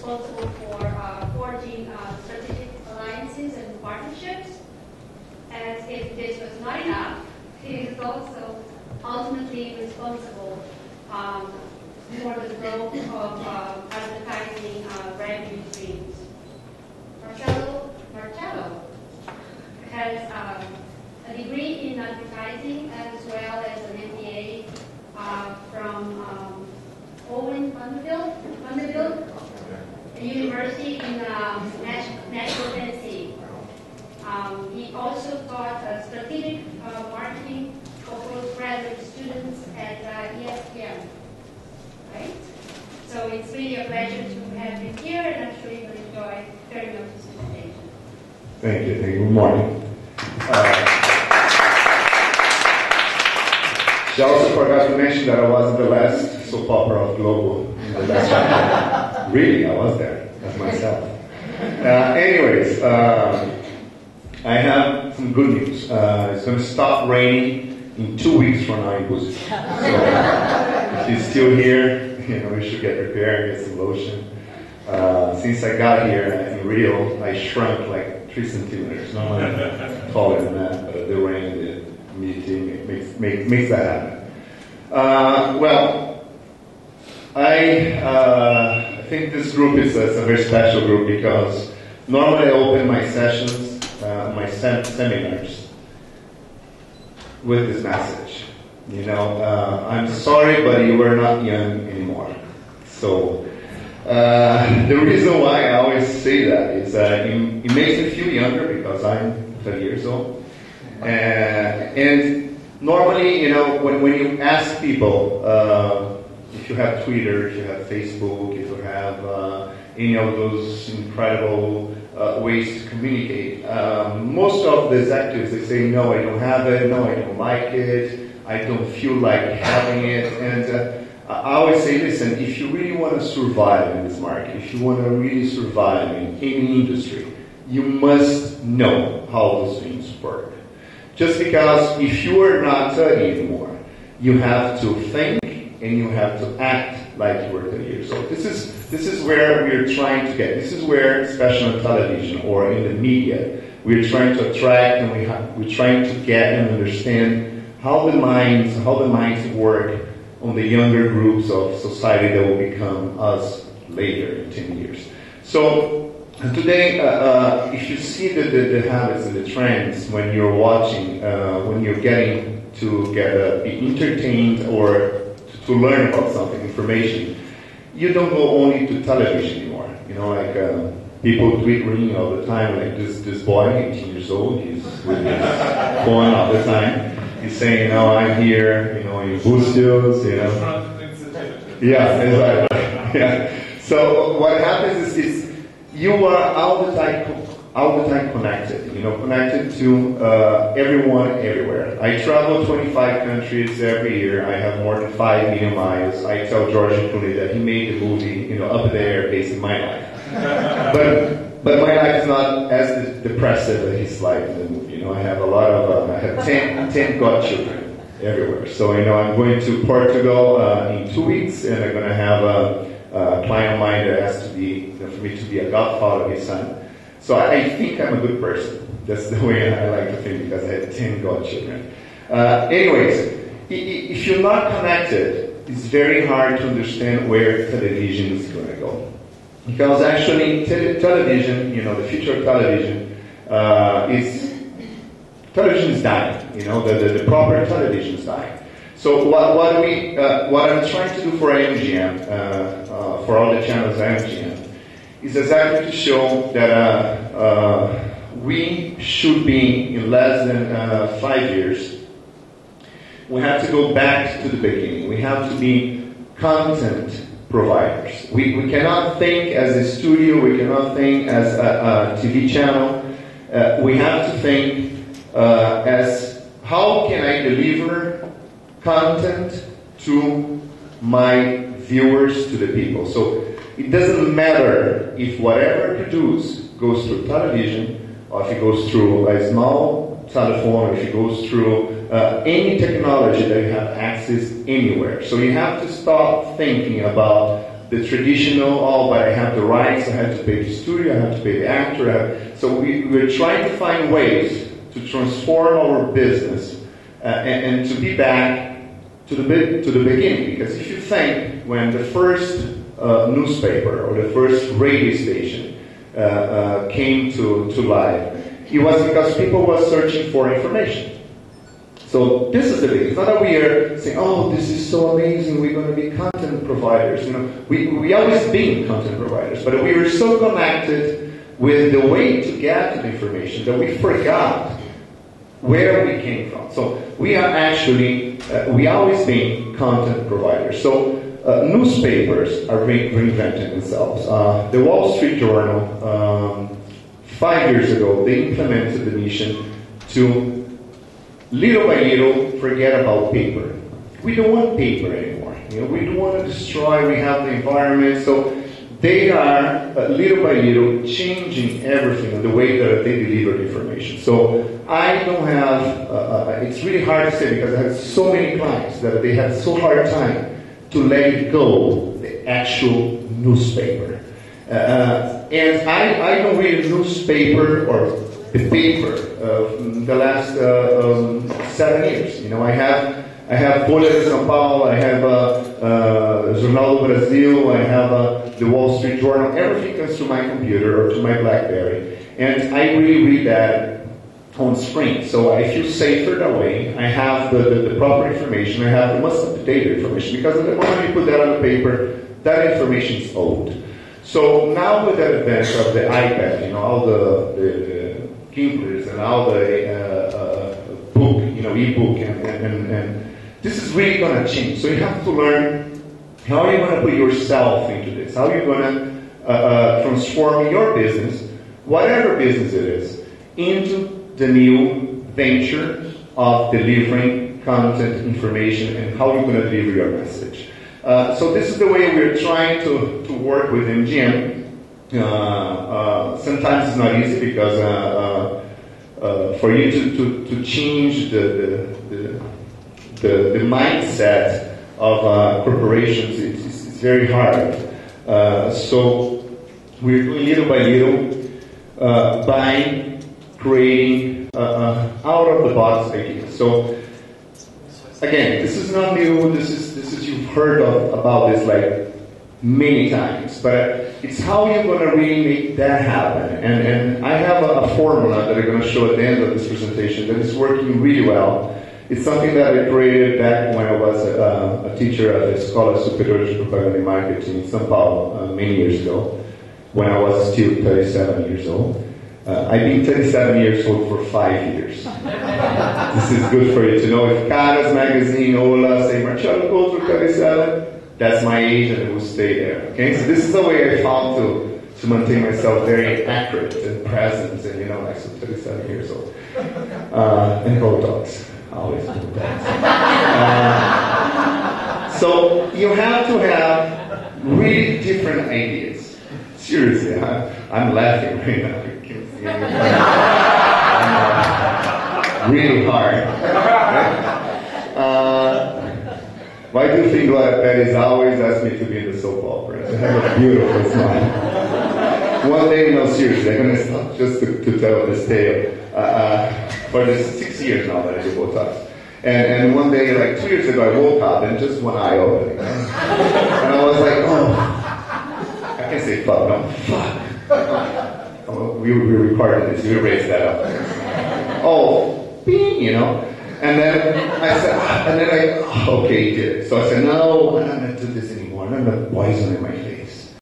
responsible for forging strategic alliances and partnerships. And if this was not enough, he is also ultimately responsible for the growth of advertising revenue streams. Marcello has a degree in advertising as well as an MBA from Owen Vanderbilt University in Nashville, Tennessee. He also taught strategic marketing for postgraduate students at ESPN. Right? So it's really a pleasure to have you here, and I'm sure you will enjoy very much this presentation. Thank you. Good morning. She also forgot to mention that I was the last soap opera of Globo in the last chapter. Really, I was there as myself. Anyways, I have some good news. It's going to stop raining in 2 weeks from now in Buzi. So if you're still here, you should get prepared, get some lotion. Since I got here in Rio, I shrunk like 3 centimeters. Normally taller than that, but the rain, the humidity makes that happen. I think this group is a very special group because normally I open my sessions, my seminars with this message. I'm sorry, but you are not young anymore. So the reason why I always say that is it makes me feel younger because I'm 30 years old. And normally, when you ask people if you have Twitter, if you have Facebook, if you have any of those incredible ways to communicate, most of the executives, they say, no, I don't have it, no, I don't like it, I don't feel like having it. And I always say, listen, if you really want to survive in this market, if you want to really survive in any industry, you must know how those things work. Just because if you are not 30 anymore, you have to think and you have to act like you were 30 years old. This is where we're trying to get. This is where, especially on television or in the media, we're trying to attract and we're trying to get and understand how the minds work on the younger groups of society that will become us later in 10 years. So today, if you see the habits and the trends when you're watching, when you're getting to be entertained or to learn about something, information, you don't go only to television anymore. People tweet me all the time, like this boy, 18 years old, he's with his phone all the time. He's saying, I'm here, in Buzios, Yeah, exactly. Yeah. So what happens is you are all the time connected, connected to everyone, everywhere. I travel 25 countries every year. I have more than 5 million miles. I tell George Clooney that he made the movie, up there based in my life. But my life is not as depressive as his life in the movie. I have a lot of, I have 10 godchildren everywhere. So, I'm going to Portugal in 2 weeks, and I'm going to have a client of mine that has to be, for me to be a godfather of his son. So I think I'm a good person. That's the way I like to think because I have 10 godchildren. Anyways, if you're not connected, it's very hard to understand where television is going to go. Because actually, television, the future of television television is dying. The proper television is dying. So what I'm trying to do for MGM, for all the channels at MGM, is exactly to show that we should be in less than 5 years. We have to go back to the beginning. We have to be content providers. We cannot think as a studio. We cannot think as a TV channel. We have to think as how can I deliver content to my viewers, to the people. So it doesn't matter if whatever I produce goes through television, or if it goes through a small telephone, or if it goes through any technology that you have access anywhere. So you have to stop thinking about the traditional, oh, but I have the rights, I have to pay the studio, I have to pay the actor. So we're trying to find ways to transform our business and to be back to the beginning. Because if you think when the first newspaper or the first radio station came to life, it was because people were searching for information. So this is the thing. It's not that we are saying, oh, this is so amazing, we're going to be content providers. We always been content providers, but we were so connected with the way to get to the information that we forgot where we came from. So we are actually, we always been content providers. So newspapers are reinventing themselves. The Wall Street Journal, 5 years ago, they implemented the mission to little by little forget about paper. We don't want paper anymore. We don't want to destroy, we have the environment. So they are little by little changing everything, the way that they deliver information. So I don't have, it's really hard to say because I have so many clients that they have so hard time to let go the actual newspaper. And I don't read a newspaper or the paper the last 7 years. I have Folha de São Paulo, I have Jornal do Brasil, I have the Wall Street Journal. Everything comes to my computer or to my BlackBerry, and I really read that on screen. So I feel safer that way. I have the proper information. I have the most up-to-date information because at the moment you put that on the paper, that information is old. So now with the advent of the iPad, all the Kindles and all the book, ebook, and this is really going to change. So you have to learn how you're going to put yourself into this, how you're going to transform your business, whatever business it is, into the new venture of delivering content, information, and how you're going to deliver your message. So this is the way we're trying to work with MGM. Sometimes it's not easy because for you to change the mindset of corporations, it's very hard. So we're doing little by little by creating out of the box ideas. So again, this is not new. This is you've heard about this like many times, but it's how you're going to really make that happen. And I have a formula that I'm going to show at the end of this presentation that is working really well. It's something that I created back when I was a teacher at the Escola Superior de Propaganda and Marketing in São Paulo many years ago, when I was still 37 years old. I've been 37 years old for 5 years. This is good for you to know. If Caras Magazine, Ola, say Marcelo Couto, Caricela, that's my age and it will stay there. Okay, so this is the way I found to maintain myself very accurate and present, and like so 37 years old. And Botox, always Botox. So you have to have really different ideas. Seriously, I'm laughing right now. Really hard. Why do you think Betty's always asked me to be in the soap operas? I have a beautiful smile. One day, no, seriously, I'm going to stop just to tell this tale. For this 6 years now that I do Botox. And one day, like 2 years ago, I woke up and just one eye open. And I was like, oh, I can't say fuck, no, fuck. We recorded this, we raised that up. Oh, bing, And then I said, okay, did it. So I said, no, I'm not going to do this anymore. I'm not going to poison my